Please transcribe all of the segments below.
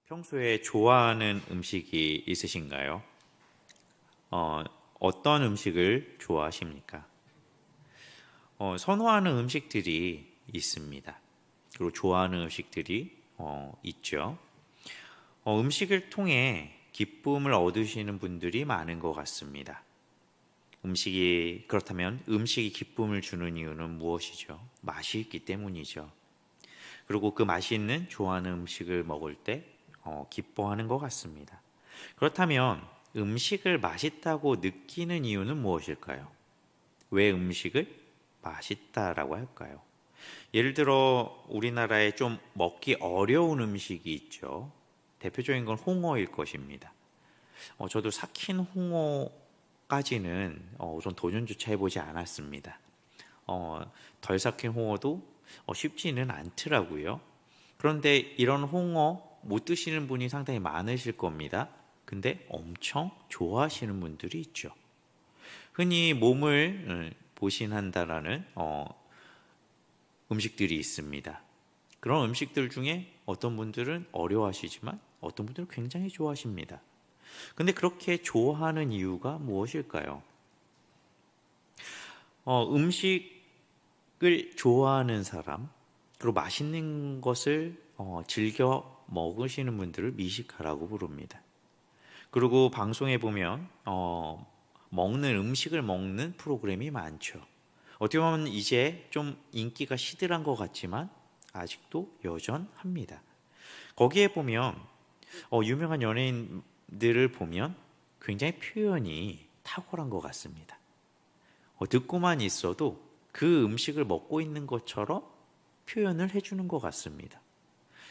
평소에 좋아하는 음식이 있으신가요? 어떤 음식을 좋아하십니까? 선호하는 음식들이 있습니다. 그리고 좋아하는 음식들이 있죠. 음식을 통해 기쁨을 얻으시는 분들이 많은 것 같습니다. 그렇다면 음식이 기쁨을 주는 이유는 무엇이죠? 맛이 있기 때문이죠. 그리고 그 맛있는 좋아하는 음식을 먹을 때 기뻐하는 것 같습니다. 그렇다면 음식을 맛있다고 느끼는 이유는 무엇일까요? 왜 음식을 맛있다라고 할까요? 예를 들어 우리나라에 좀 먹기 어려운 음식이 있죠. 대표적인 건 홍어일 것입니다. 저도 삭힌 홍어까지는 우선 도전조차 해보지 않았습니다. 덜 삭힌 홍어도 쉽지는 않더라고요. 그런데 이런 홍어 못 드시는 분이 상당히 많으실 겁니다. 근데 엄청 좋아하시는 분들이 있죠. 흔히 몸을 보신한다라는 음식들이 있습니다. 그런 음식들 중에 어떤 분들은 어려워하시지만 어떤 분들은 굉장히 좋아하십니다. 근데 그렇게 좋아하는 이유가 무엇일까요? 음식을 좋아하는 사람, 그리고 맛있는 것을 즐겨 먹으시는 분들을 미식가라고 부릅니다. 그리고 방송에 보면 먹는 음식을 먹는 프로그램이 많죠. 어떻게 보면 이제 좀 인기가 시들한 것 같지만 아직도 여전합니다. 거기에 보면 유명한 연예인들을 보면 굉장히 표현이 탁월한 것 같습니다. 듣고만 있어도 그 음식을 먹고 있는 것처럼 표현을 해주는 것 같습니다.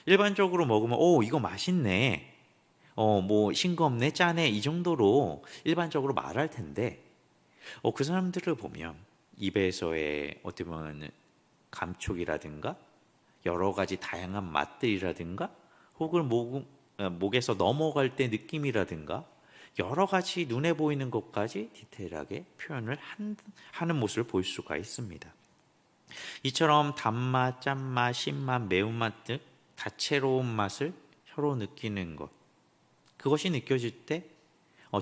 일반적으로 먹으면 이거 맛있네, 뭐 싱겁네, 짜네, 이 정도로 일반적으로 말할 텐데 그 사람들을 보면 입에서의 어떻게 보면 감촉이라든가 여러 가지 다양한 맛들이라든가 혹은 목에서 넘어갈 때 느낌이라든가 여러 가지 눈에 보이는 것까지 디테일하게 표현을 하는 모습을 볼 수가 있습니다. 이처럼 단맛, 짠맛, 신맛, 매운맛 등 다채로운 맛을 혀로 느끼는 것, 그것이 느껴질 때,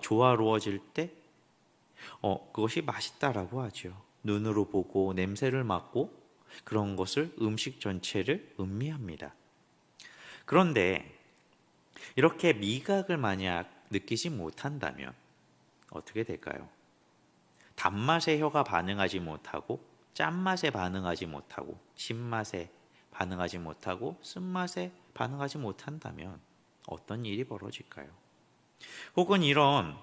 조화로워질 때, 그것이 맛있다라고 하죠. 눈으로 보고 냄새를 맡고 그런 것을 음식 전체를 음미합니다. 그런데 이렇게 미각을 만약 느끼지 못한다면 어떻게 될까요? 단맛에 혀가 반응하지 못하고 짠맛에 반응하지 못하고 신맛에 반응하지 못하고 쓴맛에 반응하지 못한다면 어떤 일이 벌어질까요? 혹은 이런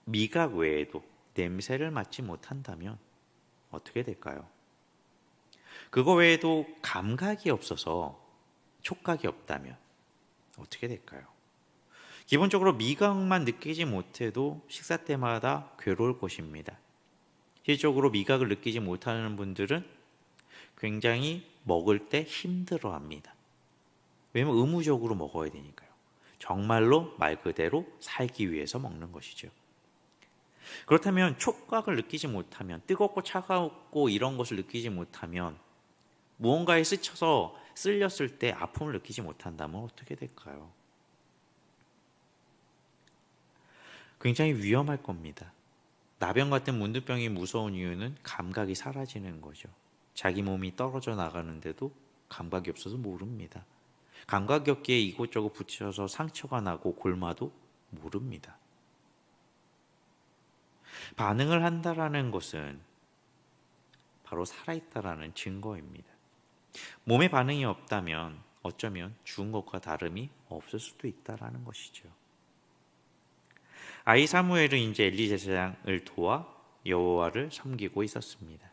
미각 외에도 냄새를 맡지 못한다면 어떻게 될까요? 그거 외에도 감각이 없어서 촉각이 없다면 어떻게 될까요? 기본적으로 미각만 느끼지 못해도 식사 때마다 괴로울 것입니다. 실질적으로 미각을 느끼지 못하는 분들은 굉장히 먹을 때 힘들어합니다. 왜냐하면 의무적으로 먹어야 되니까요. 정말로 말 그대로 살기 위해서 먹는 것이죠. 그렇다면 촉각을 느끼지 못하면, 뜨겁고 차가웠고 이런 것을 느끼지 못하면, 무언가에 스쳐서 쓸렸을 때 아픔을 느끼지 못한다면 어떻게 될까요? 굉장히 위험할 겁니다. 나병 같은 문득병이 무서운 이유는 감각이 사라지는 거죠. 자기 몸이 떨어져 나가는데도 감각이 없어서 모릅니다. 감각이 없기에 이곳저곳 부딪혀서 상처가 나고 골마도 모릅니다. 반응을 한다라는 것은 바로 살아있다라는 증거입니다. 몸에 반응이 없다면 어쩌면 죽은 것과 다름이 없을 수도 있다라는 것이죠. 아이 사무엘은 이제 엘리 제사장을 도와 여호와를 섬기고 있었습니다.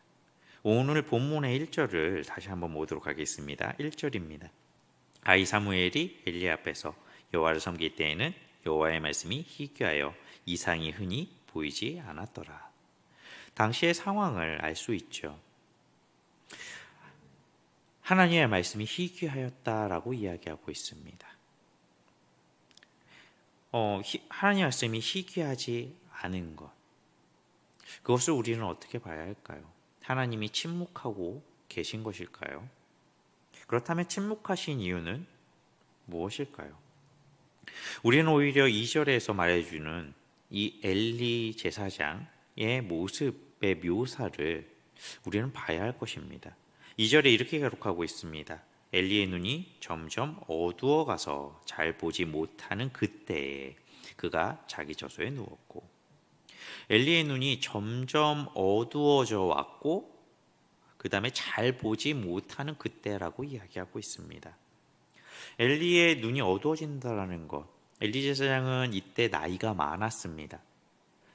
오늘 본문의 1절을 다시 한번 보도록 하겠습니다. 1절입니다. 아이 사무엘이 엘리 앞에서 여호와를 섬길 때에는 여호와의 말씀이 희귀하여 이상이 흔히 보이지 않았더라. 당시의 상황을 알 수 있죠. 하나님의 말씀이 희귀하였다라고 이야기하고 있습니다. 하나님의 말씀이 희귀하지 않은 것, 그것을 우리는 어떻게 봐야 할까요? 하나님이 침묵하고 계신 것일까요? 그렇다면 침묵하신 이유는 무엇일까요? 우리는 오히려 2절에서 말해주는 이 엘리 제사장의 모습의 묘사를 우리는 봐야 할 것입니다. 2절에 이렇게 기록하고 있습니다. 엘리의 눈이 점점 어두워가서 잘 보지 못하는 그때에 그가 자기 저소에 누웠고, 엘리의 눈이 점점 어두워져 왔고 그 다음에 잘 보지 못하는 그때라고 이야기하고 있습니다. 엘리의 눈이 어두워진다라는 것, 엘리 제사장은 이때 나이가 많았습니다.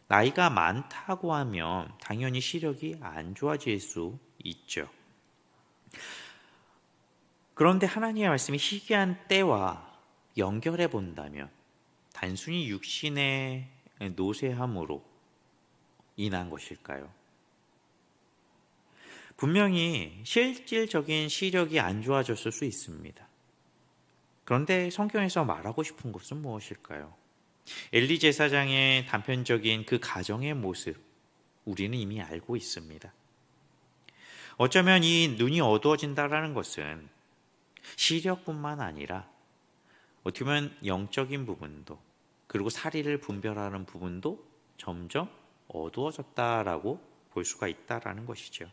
나이가 많다고 하면 당연히 시력이 안 좋아질 수 있죠. 그런데 하나님의 말씀이 희귀한 때와 연결해 본다면 단순히 육신의 노쇠함으로 인한 것일까요? 분명히 실질적인 시력이 안 좋아졌을 수 있습니다. 그런데 성경에서 말하고 싶은 것은 무엇일까요? 엘리 제사장의 단편적인 그 가정의 모습, 우리는 이미 알고 있습니다. 어쩌면 이 눈이 어두워진다라는 것은 시력뿐만 아니라 어떻게 보면 영적인 부분도, 그리고 사리를 분별하는 부분도 점점 어두워졌다라고 볼 수가 있다라는 것이죠.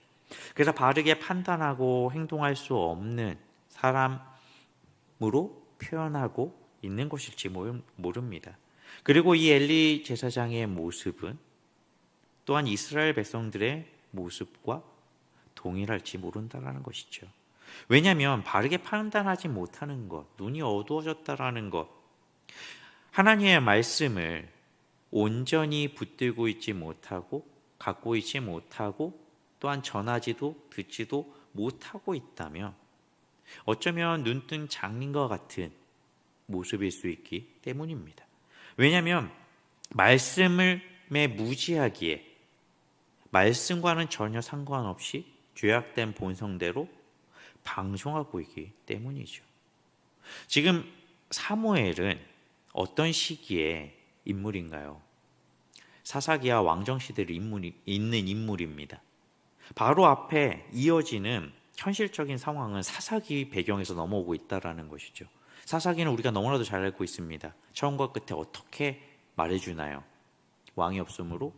그래서 바르게 판단하고 행동할 수 없는 사람으로 표현하고 있는 것일지 모릅니다. 그리고 이 엘리 제사장의 모습은 또한 이스라엘 백성들의 모습과 동일할지 모른다라는 것이죠. 왜냐하면 바르게 판단하지 못하는 것, 눈이 어두워졌다라는 것, 하나님의 말씀을 온전히 붙들고 있지 못하고 갖고 있지 못하고 또한 전하지도 듣지도 못하고 있다면 어쩌면 눈뜬 장님과 같은 모습일 수 있기 때문입니다. 왜냐하면 말씀을 무지하기에 말씀과는 전혀 상관없이 죄악된 본성대로 방종하고 있기 때문이죠. 지금 사무엘은 어떤 시기의 인물인가요? 사사기야 왕정시대를 있는 인물입니다. 바로 앞에 이어지는 현실적인 상황은 사사기 배경에서 넘어오고 있다는 것이죠. 사사기는 우리가 너무나도 잘 알고 있습니다. 처음과 끝에 어떻게 말해주나요? 왕이 없으므로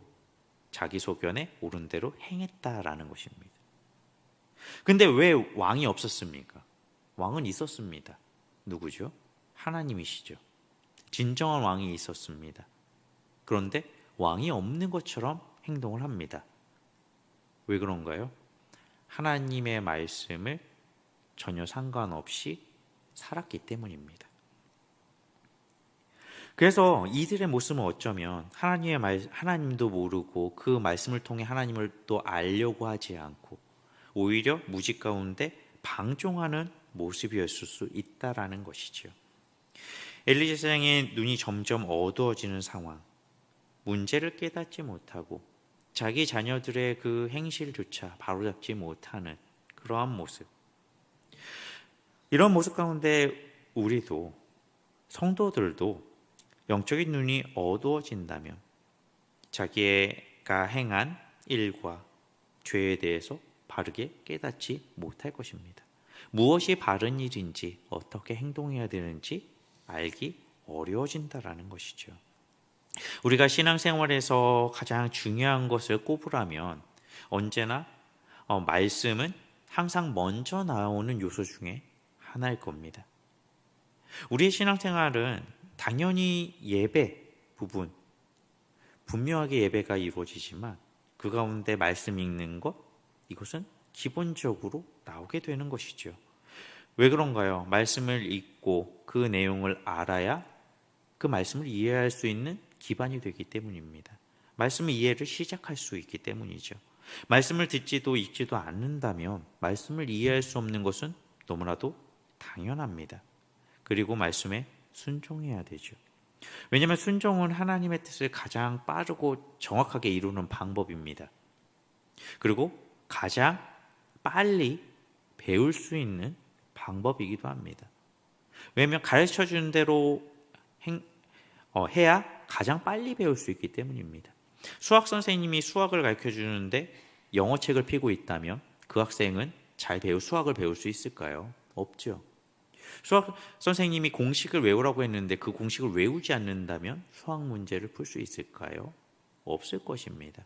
자기 소견에 옳은 대로 행했다라는 것입니다. 근데 왜 왕이 없었습니까? 왕은 있었습니다. 누구죠? 하나님이시죠. 진정한 왕이 있었습니다. 그런데 왕이 없는 것처럼 행동을 합니다. 왜 그런가요? 하나님의 말씀을 전혀 상관없이 살았기 때문입니다. 그래서 이들의 모습은 어쩌면 하나님도 모르고 그 말씀을 통해 하나님을 또 알려고 하지 않고 오히려 무지 가운데 방종하는 모습이었을 수 있다라는 것이죠. 엘리 제사장의 눈이 점점 어두워지는 상황, 문제를 깨닫지 못하고 자기 자녀들의 그 행실조차 바로잡지 못하는 그러한 모습, 이런 모습 가운데 우리도, 성도들도 영적인 눈이 어두워진다면 자기가 행한 일과 죄에 대해서 바르게 깨닫지 못할 것입니다. 무엇이 바른 일인지, 어떻게 행동해야 되는지 알기 어려워진다라는 것이죠. 우리가 신앙생활에서 가장 중요한 것을 꼽으라면 언제나 말씀은 항상 먼저 나오는 요소 중에 하나일 겁니다. 우리의 신앙생활은 당연히 예배 부분, 분명하게 예배가 이루어지지만 그 가운데 말씀 읽는 것, 이것은 기본적으로 나오게 되는 것이죠. 왜 그런가요? 말씀을 읽고 그 내용을 알아야 그 말씀을 이해할 수 있는 기반이 되기 때문입니다. 말씀의 이해를 시작할 수 있기 때문이죠. 말씀을 듣지도 읽지도 않는다면 말씀을 이해할 수 없는 것은 너무나도 당연합니다. 그리고 말씀에 순종해야 되죠. 왜냐하면 순종은 하나님의 뜻을 가장 빠르고 정확하게 이루는 방법입니다. 그리고 가장 빨리 배울 수 있는 방법이기도 합니다. 왜냐하면 가르쳐주는 대로 해야 가장 빨리 배울 수 있기 때문입니다. 수학 선생님이 수학을 가르쳐주는데 영어책을 펴고 있다면 그 학생은 수학을 배울 수 있을까요? 없죠. 수학 선생님이 공식을 외우라고 했는데 그 공식을 외우지 않는다면 수학 문제를 풀 수 있을까요? 없을 것입니다.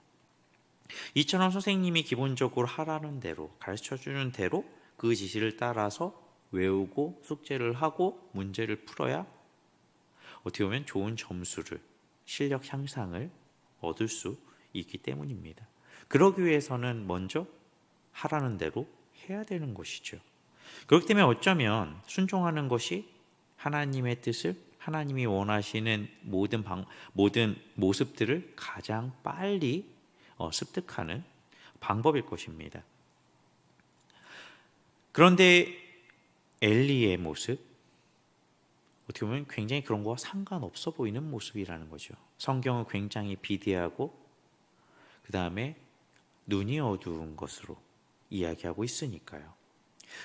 이처럼 선생님이 기본적으로 하라는 대로, 가르쳐주는 대로 그 지시를 따라서 외우고 숙제를 하고 문제를 풀어야 어떻게 보면 좋은 점수를, 실력 향상을 얻을 수 있기 때문입니다. 그러기 위해서는 먼저 하라는 대로 해야 되는 것이죠. 그렇기 때문에 어쩌면 순종하는 것이 하나님의 뜻을, 하나님이 원하시는 모든 모습들을 가장 빨리 습득하는 방법일 것입니다. 그런데 엘리의 모습, 어떻게 보면 굉장히 그런 거와 상관없어 보이는 모습이라는 거죠. 성경은 굉장히 비대하고 그 다음에 눈이 어두운 것으로 이야기하고 있으니까요.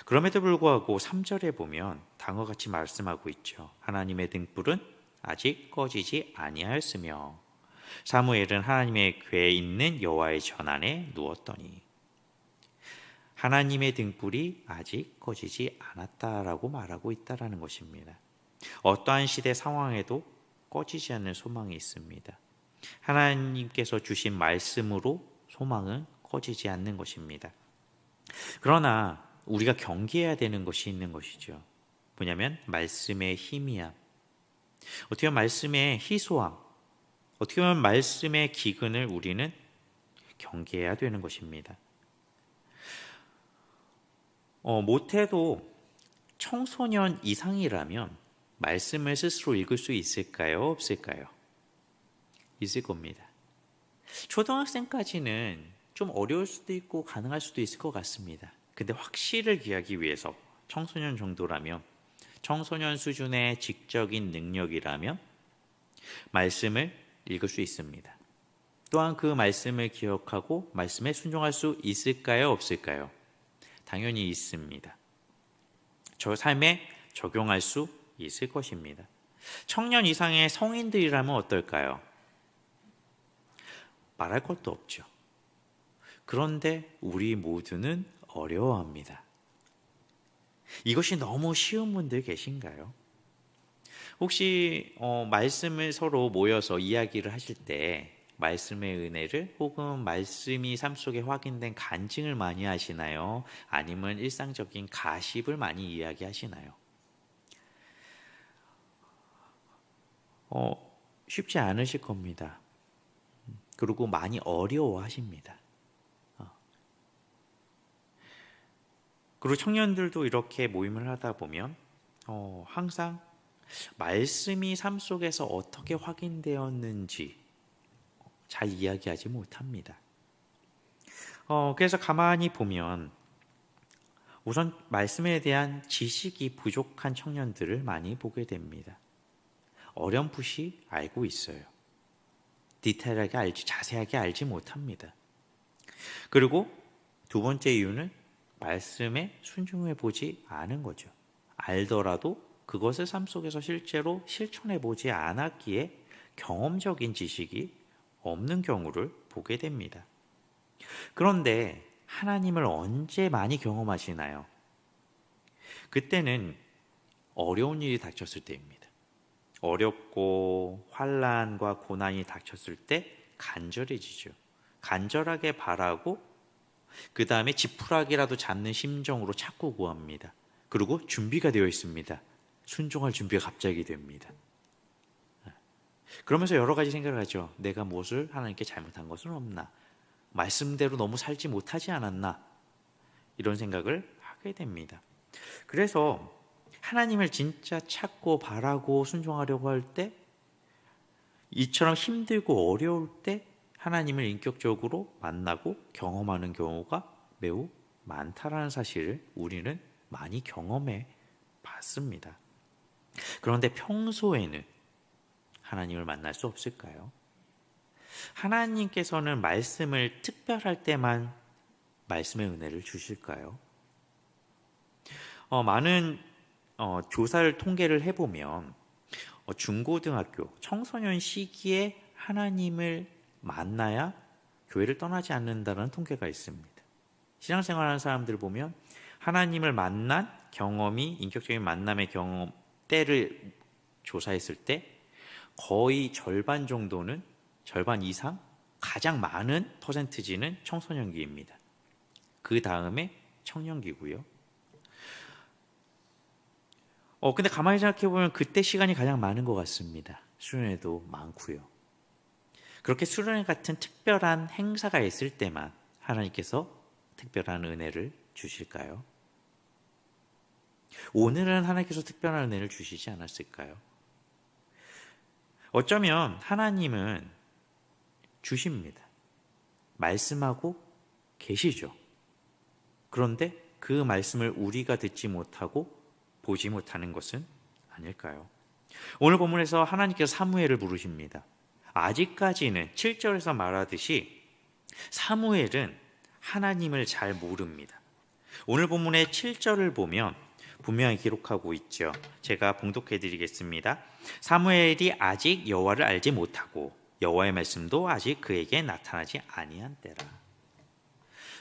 그럼에도 불구하고 3절에 보면 다음과 같이 말씀하고 있죠. 하나님의 등불은 아직 꺼지지 아니하였으며 사무엘은 하나님의 궤에 있는 여호와의 전안에 누웠더니, 하나님의 등불이 아직 꺼지지 않았다라고 말하고 있다라는 것입니다. 어떠한 시대 상황에도 꺼지지 않는 소망이 있습니다. 하나님께서 주신 말씀으로 소망은 꺼지지 않는 것입니다. 그러나 우리가 경계해야 되는 것이 있는 것이죠. 뭐냐면 말씀의 희미함, 어떻게 보면 말씀의 희소함, 어떻게 보면 말씀의 기근을 우리는 경계해야 되는 것입니다. 못해도 청소년 이상이라면 말씀을 스스로 읽을 수 있을까요? 없을까요? 있을 겁니다. 초등학생까지는 좀 어려울 수도 있고 가능할 수도 있을 것 같습니다. 근데 확실을 기하기 위해서 청소년 정도라면, 청소년 수준의 지적인 능력이라면 말씀을 읽을 수 있습니다. 또한 그 말씀을 기억하고 말씀에 순종할 수 있을까요? 없을까요? 당연히 있습니다. 저 삶에 적용할 수 있을 것입니다. 청년 이상의 성인들이라면 어떨까요? 말할 것도 없죠. 그런데 우리 모두는 어려워합니다. 이것이 너무 쉬운 분들 계신가요? 혹시 말씀을 서로 모여서 이야기를 하실 때 말씀의 은혜를 혹은 말씀이 삶 속에 확인된 간증을 많이 하시나요? 아니면 일상적인 가십을 많이 이야기하시나요? 쉽지 않으실 겁니다. 그리고 많이 어려워하십니다. 그리고 청년들도 이렇게 모임을 하다 보면 항상 말씀이 삶 속에서 어떻게 확인되었는지 잘 이야기하지 못합니다. 그래서 가만히 보면 우선 말씀에 대한 지식이 부족한 청년들을 많이 보게 됩니다. 어렴풋이 알고 있어요. 디테일하게 자세하게 알지 못합니다. 그리고 두 번째 이유는 말씀에 순종해 보지 않은 거죠. 알더라도 그것을 삶 속에서 실제로 실천해 보지 않았기에 경험적인 지식이 없는 경우를 보게 됩니다. 그런데 하나님을 언제 많이 경험하시나요? 그때는 어려운 일이 닥쳤을 때입니다. 어렵고 환난과 고난이 닥쳤을 때 간절해지죠. 간절하게 바라고 그 다음에 지푸라기라도 잡는 심정으로 찾고 구합니다. 그리고 준비가 되어 있습니다. 순종할 준비가 갑자기 됩니다. 그러면서 여러 가지 생각을 하죠. 내가 무엇을 하나님께 잘못한 것은 없나? 말씀대로 너무 살지 못하지 않았나? 이런 생각을 하게 됩니다. 그래서 하나님을 진짜 찾고 바라고 순종하려고 할 때, 이처럼 힘들고 어려울 때 하나님을 인격적으로 만나고 경험하는 경우가 매우 많다라는 사실을 우리는 많이 경험해 봤습니다. 그런데 평소에는 하나님을 만날 수 없을까요? 하나님께서는 말씀을 특별할 때만 말씀의 은혜를 주실까요? 많은 조사를 통계를 해보면 중고등학교, 청소년 시기에 하나님을 만나야 교회를 떠나지 않는다는 통계가 있습니다. 신앙생활하는 사람들 보면 하나님을 만난 경험이 인격적인 만남의 경험 때를 조사했을 때 거의 절반 정도는 절반 이상 가장 많은 퍼센트지는 청소년기입니다. 그 다음에 청년기고요. 근데 가만히 생각해 보면 그때 시간이 가장 많은 것 같습니다. 수련회도 많고요. 그렇게 수련회 같은 특별한 행사가 있을 때만 하나님께서 특별한 은혜를 주실까요? 오늘은 하나님께서 특별한 은혜를 주시지 않았을까요? 어쩌면 하나님은 주십니다. 말씀하고 계시죠. 그런데 그 말씀을 우리가 듣지 못하고 보지 못하는 것은 아닐까요? 오늘 본문에서 하나님께서 사무엘을 부르십니다. 아직까지는 7절에서 말하듯이 사무엘은 하나님을 잘 모릅니다. 오늘 본문의 7절을 보면 분명히 기록하고 있죠. 제가 봉독해 드리겠습니다. 사무엘이 아직 여호와를 알지 못하고 여호와의 말씀도 아직 그에게 나타나지 아니한 때라.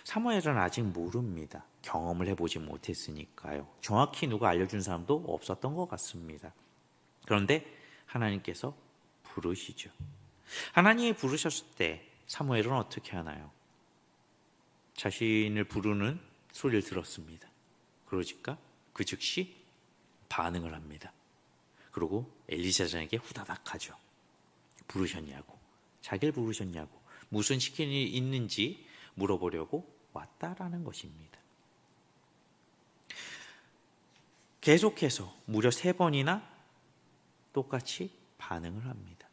사무엘은 아직 모릅니다. 경험을 해보지 못했으니까요. 정확히 누가 알려준 사람도 없었던 것 같습니다. 그런데 하나님께서 부르시죠. 하나님이 부르셨을 때 사무엘은 어떻게 하나요? 자신을 부르는 소리를 들었습니다. 그러니까 그 즉시 반응을 합니다. 그리고 엘리사장에게 후다닥 하죠. 부르셨냐고, 자기를 부르셨냐고, 무슨 시킨 일이 있는지 물어보려고 왔다라는 것입니다. 계속해서 무려 3번이나 똑같이 반응을 합니다.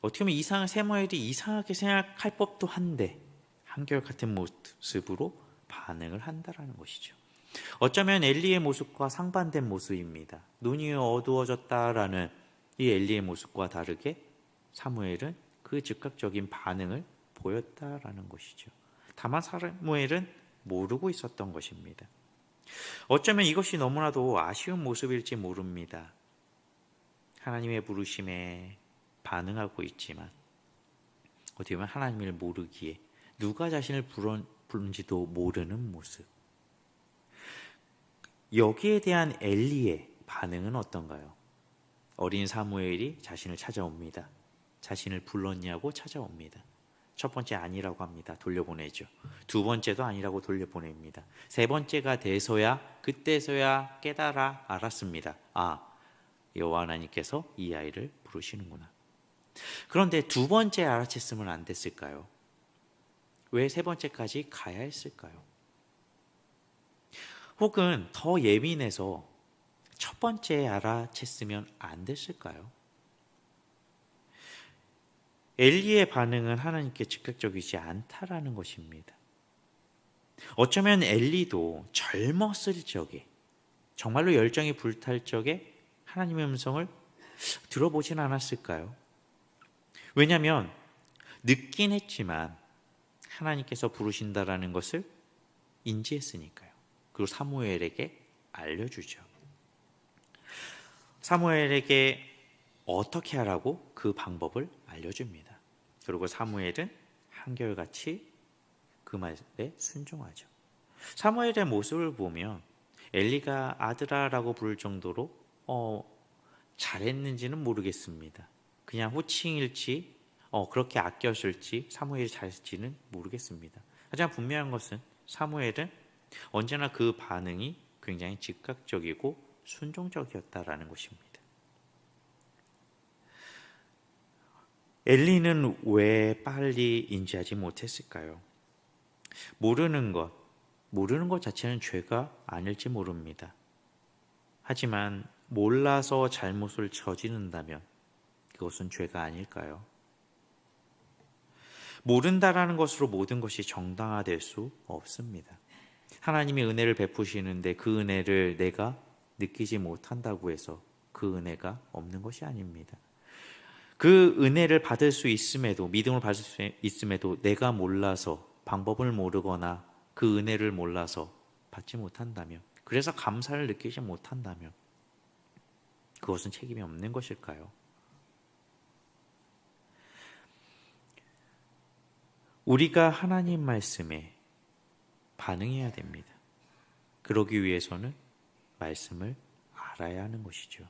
어떻게 보면 사무엘이 이상하게 생각할 법도 한데 한결같은 모습으로 반응을 한다라는 것이죠. 어쩌면 엘리의 모습과 상반된 모습입니다. 눈이 어두워졌다라는 이 엘리의 모습과 다르게 사무엘은 그 즉각적인 반응을 보였다라는 것이죠. 다만 사무엘은 모르고 있었던 것입니다. 어쩌면 이것이 너무나도 아쉬운 모습일지 모릅니다. 하나님의 부르심에 반응하고 있지만 어떻게 보면 하나님을 모르기에 누가 자신을 부른지도 모르는 모습. 여기에 대한 엘리의 반응은 어떤가요? 어린 사무엘이 자신을 찾아옵니다. 자신을 불렀냐고 찾아옵니다. 첫 번째 아니라고 합니다. 돌려보내죠. 두 번째도 아니라고 돌려보냅니다. 세 번째가 돼서야 그때서야 깨달아 알았습니다. 여호와 하나님께서 이 아이를 부르시는구나. 그런데 두 번째 알아챘으면 안 됐을까요? 왜 세 번째까지 가야 했을까요? 혹은 더 예민해서 첫 번째 알아챘으면 안 됐을까요? 엘리의 반응은 하나님께 즉각적이지 않다라는 것입니다. 어쩌면 엘리도 젊었을 적에, 정말로 열정이 불탈 적에 하나님의 음성을 들어보진 않았을까요? 왜냐하면 늦긴 했지만 하나님께서 부르신다라는 것을 인지했으니까요. 그리고 사무엘에게 알려주죠. 사무엘에게 어떻게 하라고 그 방법을 알려줍니다. 그리고 사무엘은 한결같이 그 말에 순종하죠. 사무엘의 모습을 보면 엘리가 아들아라고 부를 정도로 잘했는지는 모르겠습니다. 그냥 호칭일지 그렇게 아꼈을지 사무엘이 잘했을지는 모르겠습니다. 하지만 분명한 것은 사무엘은 언제나 그 반응이 굉장히 즉각적이고 순종적이었다라는 것입니다. 엘리는 왜 빨리 인지하지 못했을까요? 모르는 것 자체는 죄가 아닐지 모릅니다. 하지만 몰라서 잘못을 저지른다면 그것은 죄가 아닐까요? 모른다라는 것으로 모든 것이 정당화될 수 없습니다. 하나님이 은혜를 베푸시는데 그 은혜를 내가 느끼지 못한다고 해서 그 은혜가 없는 것이 아닙니다. 그 은혜를 받을 수 있음에도, 믿음을 받을 수 있음에도 내가 몰라서, 방법을 모르거나 그 은혜를 몰라서 받지 못한다면, 그래서 감사를 느끼지 못한다면 그것은 책임이 없는 것일까요? 우리가 하나님 말씀에 반응해야 됩니다. 그러기 위해서는 말씀을 알아야 하는 것이죠.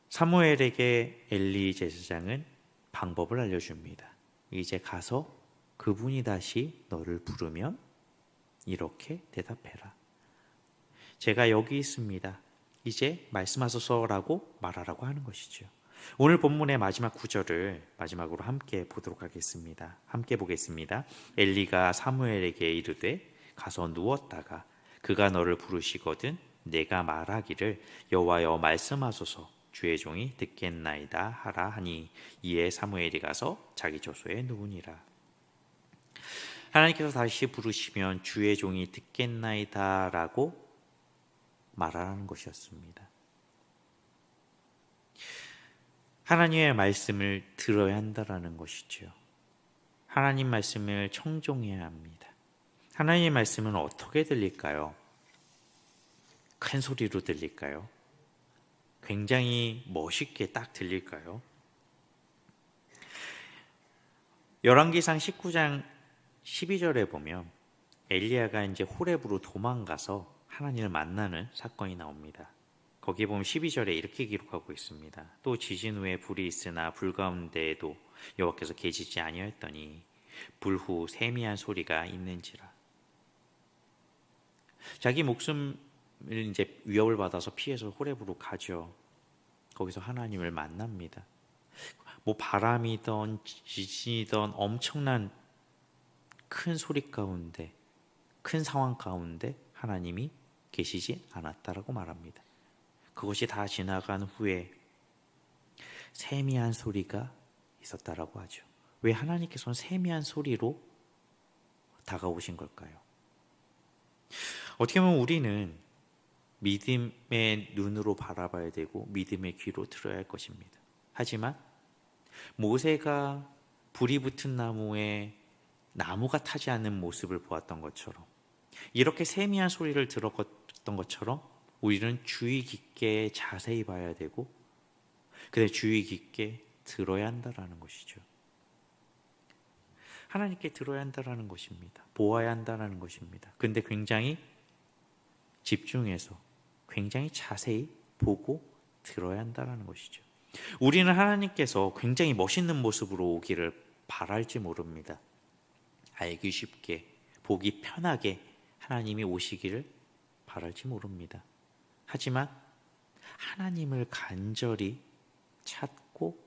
사무엘에게 엘리 제사장은 방법을 알려줍니다. 이제 가서 그분이 다시 너를 부르면 이렇게 대답해라. 제가 여기 있습니다. 이제 말씀하소서라고 말하라고 하는 것이죠. 오늘 본문의 마지막 구절을 마지막으로 함께 보도록 하겠습니다. 함께 보겠습니다. 엘리가 사무엘에게 이르되 가서 누웠다가 그가 너를 부르시거든 내가 말하기를 여호와여 말씀하소서 주의 종이 듣겠나이다 하라 하니 이에 사무엘이 가서 자기 조소에 누우니라. 하나님께서 다시 부르시면 주의 종이 듣겠나이다 라고 말하라는 것이었습니다. 하나님의 말씀을 들어야 한다라는 것이죠. 하나님 말씀을 청종해야 합니다. 하나님의 말씀은 어떻게 들릴까요? 큰 소리로 들릴까요? 굉장히 멋있게 딱 들릴까요? 열왕기상 19장 12절에 보면 엘리야가 이제 호렙으로 도망가서 하나님을 만나는 사건이 나옵니다. 거기에 보면 12절에 이렇게 기록하고 있습니다. 또 지진 후에 불이 있으나 불 가운데에도 여호와께서 계시지 아니하였더니 불 후 세미한 소리가 있는지라. 자기 목숨을 이제 위협을 받아서 피해서 호렙으로 가죠. 거기서 하나님을 만납니다. 뭐 바람이던 지진이던 엄청난 큰 소리 가운데, 큰 상황 가운데 하나님이 계시지 않았다라고 말합니다. 그것이 다 지나간 후에 세미한 소리가 있었다라고 하죠. 왜 하나님께서는 세미한 소리로 다가오신 걸까요? 어떻게 보면 우리는 믿음의 눈으로 바라봐야 되고 믿음의 귀로 들어야 할 것입니다. 하지만 모세가 불이 붙은 나무에 나무가 타지 않는 모습을 보았던 것처럼 이렇게 세미한 소리를 들었던 것처럼 우리는 주의 깊게 자세히 봐야 되고 그래 주의 깊게 들어야 한다라는 것이죠. 하나님께 들어야 한다라는 것입니다. 보아야 한다라는 것입니다. 근데 굉장히 집중해서 굉장히 자세히 보고 들어야 한다라는 것이죠. 우리는 하나님께서 굉장히 멋있는 모습으로 오기를 바랄지 모릅니다. 알기 쉽게 보기 편하게 하나님이 오시기를 바랄지 모릅니다. 하지만 하나님을 간절히 찾고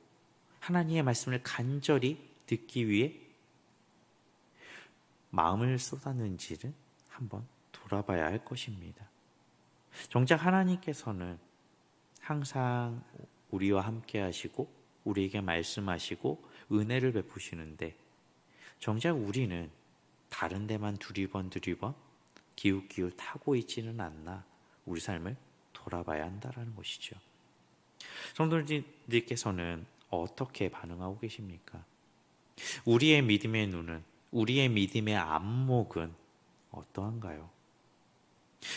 하나님의 말씀을 간절히 듣기 위해 마음을 쏟았는지를 한번 돌아봐야 할 것입니다. 정작 하나님께서는 항상 우리와 함께 하시고 우리에게 말씀하시고 은혜를 베푸시는데 정작 우리는 다른 데만 두리번 기웃기웃하고 있지는 않나 우리 삶을 돌아봐야 한다는 것이죠. 성도님들께서는 어떻게 반응하고 계십니까? 우리의 믿음의 눈은, 우리의 믿음의 안목은 어떠한가요?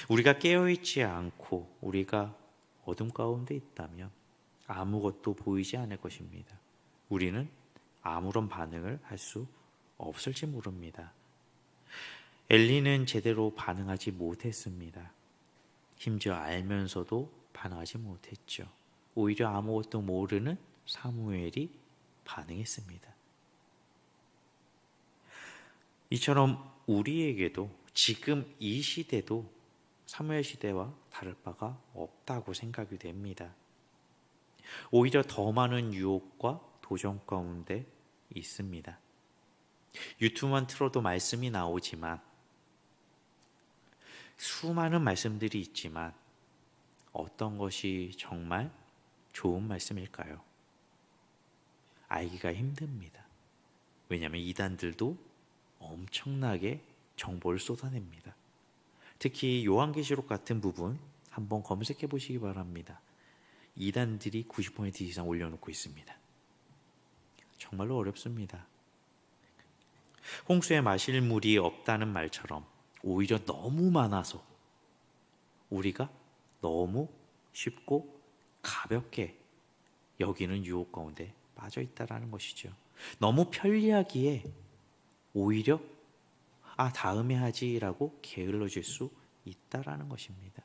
우리가 깨어있지 않고 우리가 어둠 가운데 있다면 아무것도 보이지 않을 것입니다. 우리는 아무런 반응을 할 수 없을지 모릅니다. 엘리는 제대로 반응하지 못했습니다. 심지어 알면서도 반응하지 못했죠. 오히려 아무것도 모르는 사무엘이 반응했습니다. 이처럼 우리에게도 지금 이 시대도 사무엘 시대와 다를 바가 없다고 생각이 됩니다. 오히려 더 많은 유혹과 도전 가운데 있습니다. 유튜브만 틀어도 말씀이 나오지만 수많은 말씀들이 있지만 어떤 것이 정말 좋은 말씀일까요? 알기가 힘듭니다. 왜냐하면 이단들도 엄청나게 정보를 쏟아냅니다. 특히 요한계시록 같은 부분 한번 검색해 보시기 바랍니다. 이단들이 90% 이상 올려놓고 있습니다. 정말로 어렵습니다. 홍수에 마실 물이 없다는 말처럼 오히려 너무 많아서 우리가 너무 쉽고 가볍게 여기는 유혹 가운데 빠져 있다라는 것이죠. 너무 편리하기에 오히려 다음에 하지라고 게을러질 수 있다라는 것입니다.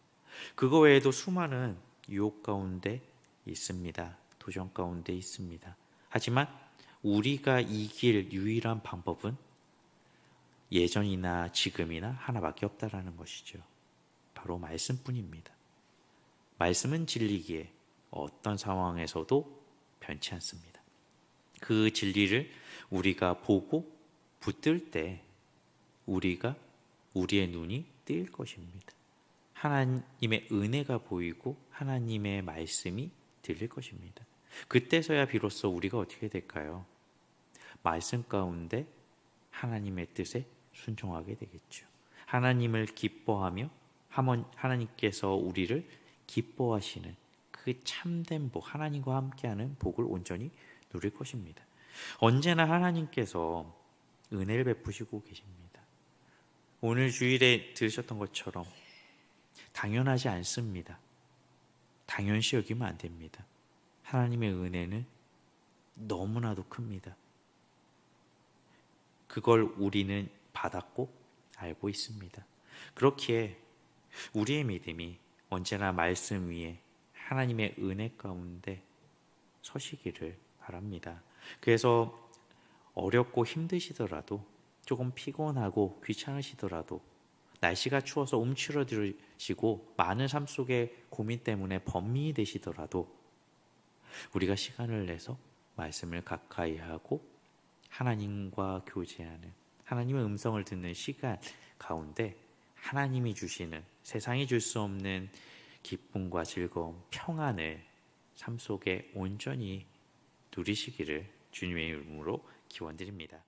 그거 외에도 수많은 유혹 가운데 있습니다. 도전 가운데 있습니다. 하지만 우리가 이길 유일한 방법은 예전이나 지금이나 하나밖에 없다라는 것이죠. 바로 말씀뿐입니다. 말씀은 진리기에 어떤 상황에서도 변치 않습니다. 그 진리를 우리가 보고 붙들 때 우리의 눈이 뜨일 것입니다. 하나님의 은혜가 보이고 하나님의 말씀이 들릴 것입니다. 그때서야 비로소 우리가 어떻게 될까요? 말씀 가운데 하나님의 뜻에 순종하게 되겠죠. 하나님을 기뻐하며 하나님께서 우리를 기뻐하시는 그 참된 복, 하나님과 함께하는 복을 온전히 누릴 것입니다. 언제나 하나님께서 은혜를 베푸시고 계십니다. 오늘 주일에 들으셨던 것처럼 당연하지 않습니다. 당연시 여기면 안 됩니다. 하나님의 은혜는 너무나도 큽니다. 그걸 우리는 받았고 알고 있습니다. 그렇기에 우리의 믿음이 언제나 말씀 위에 하나님의 은혜 가운데 서시기를 바랍니다. 그래서 어렵고 힘드시더라도, 조금 피곤하고 귀찮으시더라도, 날씨가 추워서 움츠러들으시고 많은 삶 속의 고민 때문에 번민이 되시더라도 우리가 시간을 내서 말씀을 가까이 하고 하나님과 교제하는, 하나님의 음성을 듣는 시간 가운데 하나님이 주시는, 세상이 줄 수 없는 기쁨과 즐거움, 평안을 삶 속에 온전히 누리시기를 주님의 이름으로 기원드립니다.